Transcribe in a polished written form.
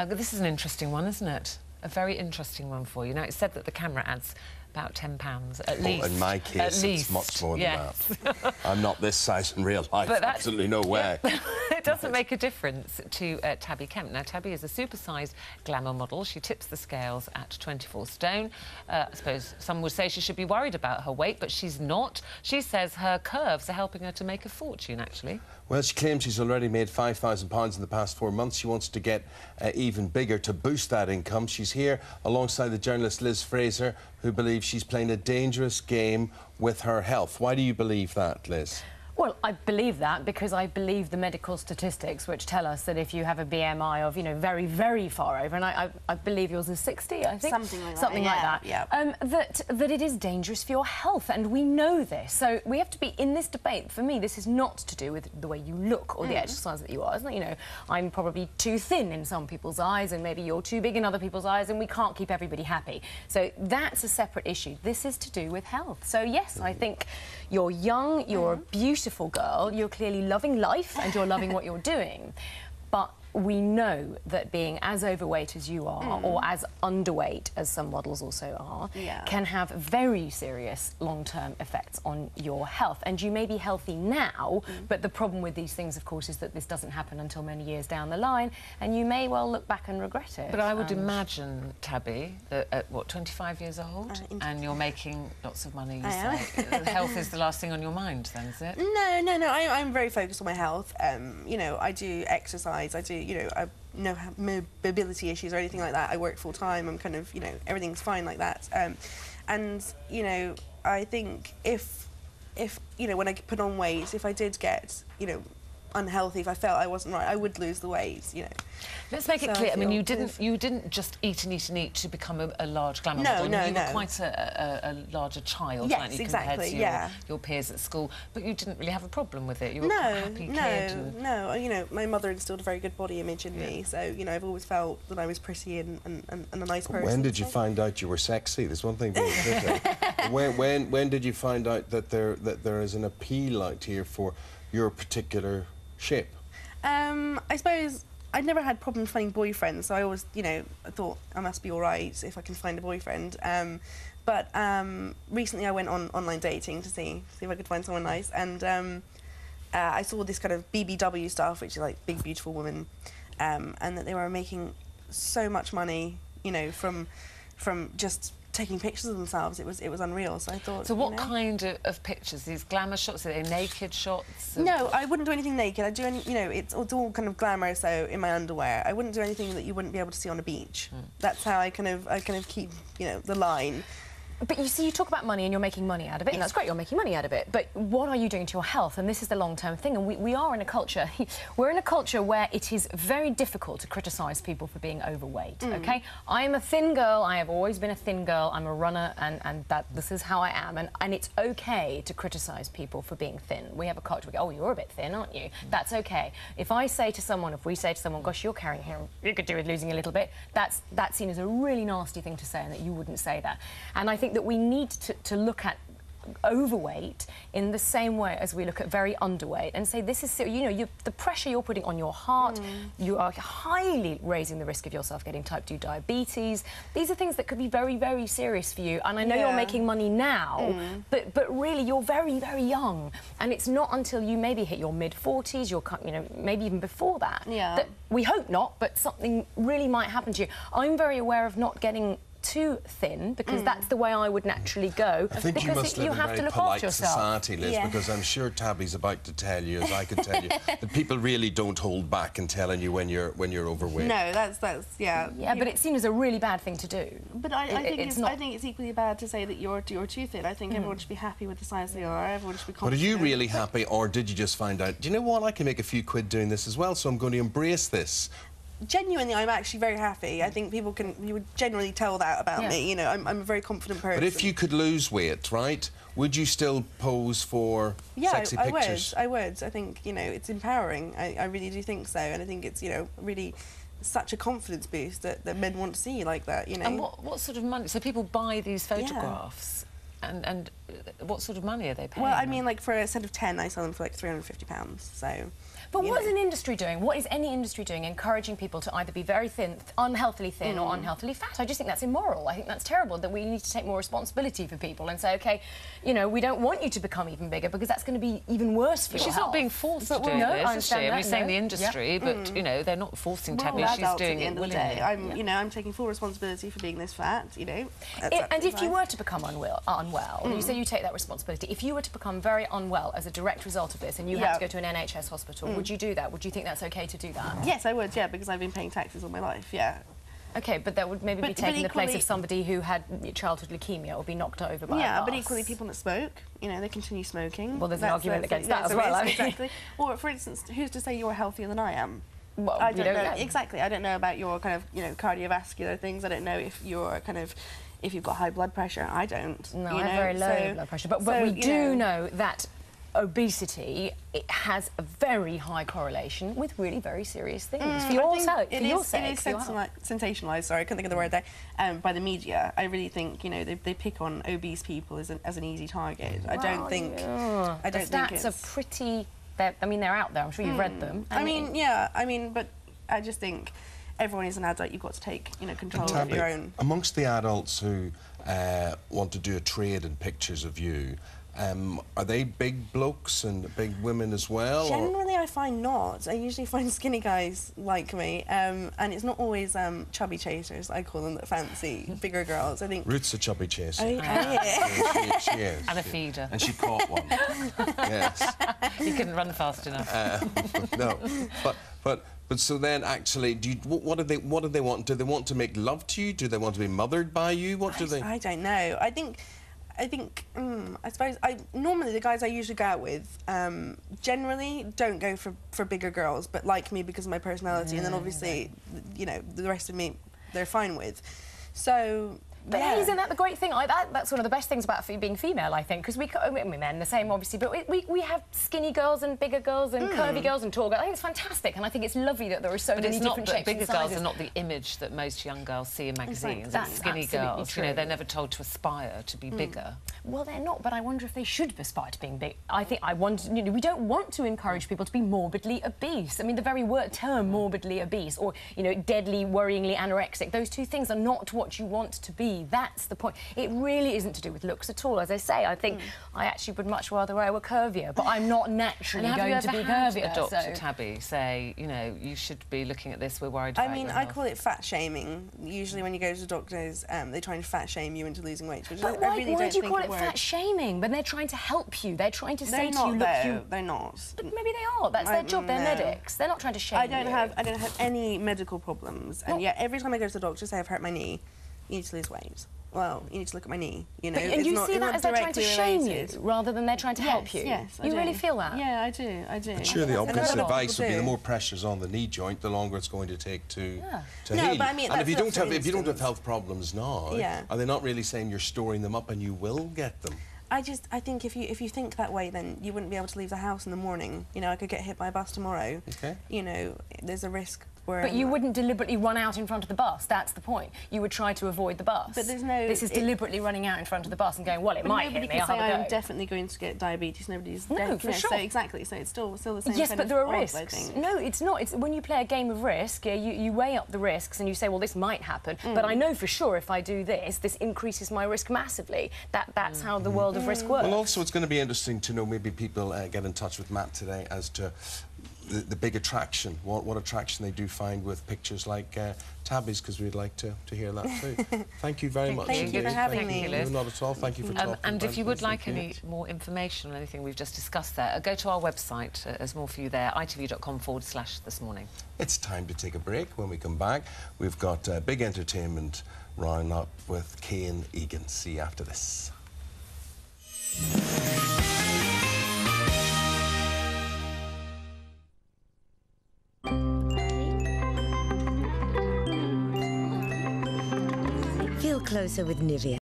This is an interesting one, isn't it? A very interesting one for you. Now, it's said that the camera adds about £10 at least. In my case, it's much more than that. I'm not this size in real life. But absolutely no way. It doesn't make a difference to Tabby Kemp. Now, Tabby is a super-sized glamour model. She tips the scales at 24 stone. I suppose some would say she should be worried about her weight, but she's not. She says her curves are helping her to make a fortune, actually. Well, she claims she's already made £5,000 in the past 4 months. She wants to get even bigger to boost that income. She's here alongside the journalist Liz Fraser, who believes she's playing a dangerous game with her health. Why do you believe that, Liz? Well, I believe that because I believe the medical statistics which tell us that if you have a BMI of, you know, very, very far over, and I believe yours is 60, I think. Something like that. Something like that. Yeah. That it is dangerous for your health, and we know this. So we have to be in this debate. For me, this is not to do with the way you look or the exercise that you are. It's not, you know, I'm probably too thin in some people's eyes, and maybe you're too big in other people's eyes, and we can't keep everybody happy. So that's a separate issue. This is to do with health. So yes, I think you're young, you're a beautiful girl, you're clearly loving life and you're loving what you're doing, but we know that being as overweight as you are or as underweight as some models also are can have very serious long-term effects on your health. And you may be healthy now, but the problem with these things, of course, is that this doesn't happen until many years down the line, and you may well look back and regret it. But I would imagine, Tabby, that at, what, 25 years old, and you're making lots of money, you say, health is the last thing on your mind, then, is it? No, I'm very focused on my health. You know, I do exercise, I do, you know, I no mobility issues or anything like that. I work full time. I'm kind of, you know, everything's fine like that. And you know, I think if you know, when I put on weight, if I did get, you know, unhealthy, if I felt I wasn't right, I would lose the weight, you know. Let's make it clear. I mean, you didn't just eat and eat and eat to become a large glamour model. No. You were quite a larger child, weren't you, compared to your peers at school. But you didn't really have a problem with it. You were a happy kid. No. You know, my mother instilled a very good body image in me, so you know, I've always felt that I was pretty and a nice person. When did you find out you were sexy? There's one thing being pretty. when did you find out that there is an appeal out here for your particular shape? I suppose I'd never had problems finding boyfriends, so I always, you know, I thought I must be all right if I can find a boyfriend. But recently I went on online dating to see if I could find someone nice, and I saw this kind of BBW stuff, which is like big beautiful women, and that they were making so much money, you know, from just taking pictures of themselves. It was unreal. So I thought. So what kind of pictures? These glamour shots? Are they naked shots? No, I wouldn't do anything naked. I do any, you know, it's all kind of glamorous. So in my underwear, I wouldn't do anything that you wouldn't be able to see on a beach. That's how I kind of keep, you know, the line. But you see, you talk about money and you're making money out of it, and that's great, you're making money out of it, but what are you doing to your health? And this is the long-term thing, and we are in a culture, we're in a culture where it is very difficult to criticise people for being overweight, OK? I am a thin girl, I have always been a thin girl, I'm a runner, and this is how I am, and it's OK to criticise people for being thin. We have a culture where we go, oh, you're a bit thin, aren't you? That's OK. If we say to someone, gosh, you're carrying hair, you could do with losing a little bit, that's seen as a really nasty thing to say, and that you wouldn't say that. And I think that we need to look at overweight in the same way as we look at very underweight and say, this is, you know, the pressure you're putting on your heart, you are highly raising the risk of yourself getting type 2 diabetes. These are things that could be very, very serious for you. And I know you're making money now, but really you're very, very young. And it's not until you maybe hit your mid-40s, you know, maybe even before that, that we hope not, but something really might happen to you. I'm very aware of not getting too thin, because that's the way I would naturally go. I think you must live in a very polite society, Liz, because I'm sure Tabby's about to tell you, as I could tell you, that people really don't hold back in telling you when you're overweight. No, that's but it's seen as a really bad thing to do. But I think it's equally bad to say that you're too thin. I think everyone should be happy with the size they are. Everyone should be confident. But are you really happy, or did you just find out, do you know what, I can make a few quid doing this as well, so I'm going to embrace this? Genuinely, I'm actually very happy. I think you would generally tell that about me. You know, I'm a very confident person. But if you could lose weight, right, would you still pose for sexy pictures? I would. I think, you know, it's empowering. I really do think so, and I think it's, you know, really such a confidence boost that men want to see you like that, you know. And what sort of money? So people buy these photographs, and what sort of money are they paying? Well, I mean, like for a set of 10, I sell them for like £350. So. But what is an industry doing? What is any industry doing encouraging people to either be very thin, unhealthily thin or unhealthily fat? I just think that's immoral. I think that's terrible, that we need to take more responsibility for people and say, OK, you know, we don't want you to become even bigger because that's going to be even worse for you. She's not being forced to do this, is she? I mean, you're saying the industry, but, you know, they're not forcing Tabby. She's doing it willingly. You know, I'm taking full responsibility for being this fat, you know. And if you were to become unwell, you say you take that responsibility. If you were to become very unwell as a direct result of this and you had to go to an NHS hospital, would you do that? Would you think that's OK to do that? Yes, I would, yeah, because I've been paying taxes all my life, yeah. OK, but that would maybe be taking the place of somebody who had childhood leukemia or be knocked over by a bus. Yeah, but equally people that smoke, you know, they continue smoking. Well, there's an argument against that as well. Exactly. Or, for instance, who's to say you're healthier than I am? Well, I don't know. Exactly. I don't know about your kind of, you know, cardiovascular things. I don't know if you're kind of, if you've got high blood pressure. I don't. No, I have very low blood pressure. But we do know that obesity, it has a very high correlation with really very serious things. For your sake, it is sensationalised, sorry, I couldn't think of the word there, by the media. I really think, you know, they pick on obese people as an easy target. I don't think... I don't think stats are pretty... I mean, they're out there. I'm sure you've read them. I mean, yeah, I mean, but I just think everyone is an adult. You've got to take, you know, control of your own. Amongst the adults who want to do a trade in pictures of you, are they big blokes and big women as well? Generally, I find not. I usually find skinny guys like me, and it's not always chubby chasers, I call them, that fancy bigger girls. I think Ruth's a chubby chaser. She is. And a feeder. And she caught one. Yes. You couldn't run fast enough. No, but so then, actually, what do they want? Do they want to make love to you? Do they want to be mothered by you? What do they? I don't know. I suppose normally the guys I usually go out with generally don't go for bigger girls, but like me because of my personality, and then obviously, you know, the rest of me they're fine with. So. But isn't that the great thing? That's one of the best things about being female, I think, because we're men, the same, obviously, but we have skinny girls and bigger girls and curvy girls and tall girls. I think it's fantastic, and I think it's lovely that there are so many different shapes and sizes. Bigger girls are not the image that most young girls see in magazines. That's skinny girls. True. You know, they're never told to aspire to be bigger. Well, they're not, but I wonder if they should aspire to being big. You know, we don't want to encourage people to be morbidly obese. I mean, the very term morbidly obese or, you know, deadly, worryingly anorexic, those two things are not what you want to be. That's the point. It really isn't to do with looks at all. As I say, I think I actually would much rather I were curvier, but I'm not naturally going to be curvier. Dr. Tabby say, you know, you should be looking at this, we're worried about your health. I call it fat shaming. Usually when you go to doctors, they try and fat shame you into losing weight, which but I really don't think why do you call it fat shaming? When they're trying to help you, they're trying to say to you, look, they're not. But maybe they are. That's their job. They're medics. They're not trying to shame you. I don't have any medical problems, and yet every time I go to the doctor, say I've hurt my knee, you need to lose weight. Well, you need to look at my knee, you know. And you see that as they're trying to shame you, rather than they're trying to help you? Yes, you really feel that? Yeah, I do. But sure, the opposite advice would be the more pressure's on the knee joint, the longer it's going to take to heal. No, but I mean, and if you don't have health problems now, are they not really saying you're storing them up and you will get them? I think if you think that way, then you wouldn't be able to leave the house in the morning. You know, I could get hit by a bus tomorrow. Okay. You know, there's a risk. But you wouldn't deliberately run out in front of the bus. That's the point. You would try to avoid the bus. But there's no... This is deliberately running out in front of the bus and going, well, it might hit me, I'll have a go. I'm definitely going to get diabetes. Nobody's... No, for sure. So exactly. So it's still the same. Yes, but there are risks. I think. No, it's not. It's when you play a game of risk, you weigh up the risks and you say, well, this might happen, but I know for sure if I do this increases my risk massively. That's how the world of risk works. Well, also, it's going to be interesting to know, maybe people get in touch with Matt today as to the big attraction, what attraction they do find with pictures like Tabby's, because we'd like to hear that too. Thank you very much. Thank you for having me. No, not at all. Thank you for talking. And if you would like any more information on anything we've just discussed there, go to our website. There's more for you there, itv.com/thismorning. It's time to take a break. When we come back, we've got a big entertainment round-up with Kane Egan. See you after this. Feel closer with Nivea.